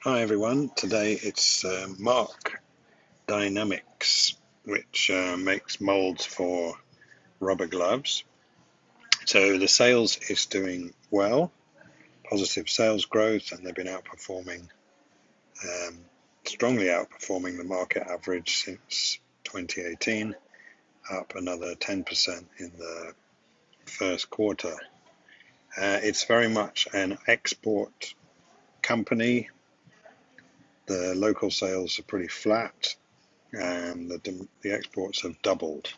Hi everyone, today it's Mark Dynamics, which makes molds for rubber gloves. So the sales is doing well, positive sales growth, and they've been strongly outperforming the market average since 2018, up another 10% in the first quarter. It's very much an export company. The local sales are pretty flat, and the exports have doubled.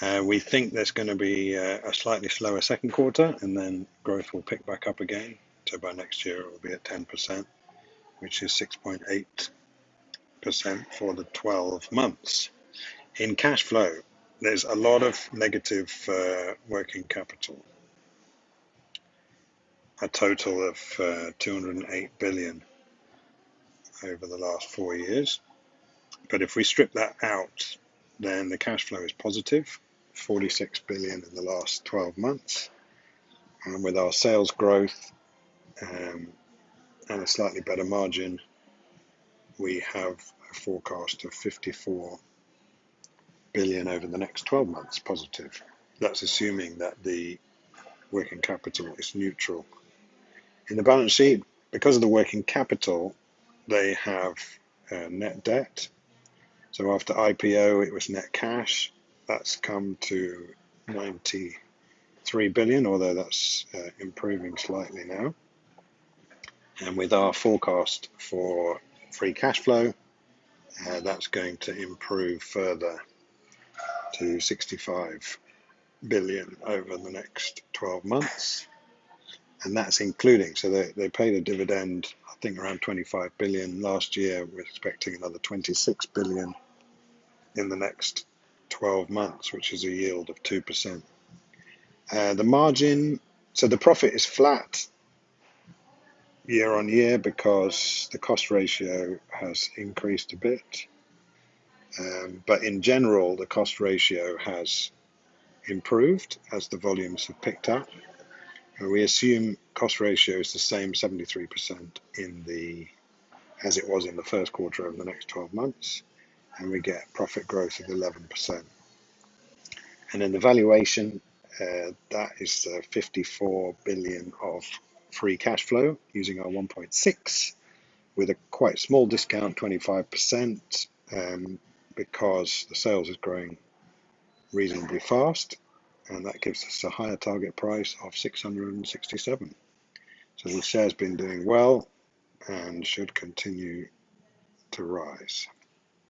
We think there's going to be a slightly slower second quarter, and then growth will pick back up again. So by next year it will be at 10%, which is 6.8% for the 12 months. In cash flow, there's a lot of negative working capital, a total of 208 billion over the last 4 years. But if we strip that out, then the cash flow is positive, 46 billion in the last 12 months. And with our sales growth and a slightly better margin, we have a forecast of 54 billion over the next 12 months positive. That's assuming that the working capital is neutral. In the balance sheet, because of the working capital, they have net debt. So after IPO, it was net cash. That's come to 93 billion, although that's improving slightly now. And with our forecast for free cash flow, that's going to improve further to 65 billion over the next 12 months. And that's including, so they paid a dividend, I think around 25 billion last year. We're expecting another 26 billion in the next 12 months, which is a yield of 2%. The margin, so the profit is flat year on year because the cost ratio has increased a bit. But in general, the cost ratio has improved as the volumes have picked up. And we assume cost ratio is the same 73% as it was in the first quarter over the next 12 months. And we get profit growth of 11%. And in the valuation, that is 54 billion of free cash flow using our 1.6 with a quite small discount, 25%, because the sales is growing reasonably fast, and that gives us a higher target price of 667. So the share's been doing well and should continue to rise.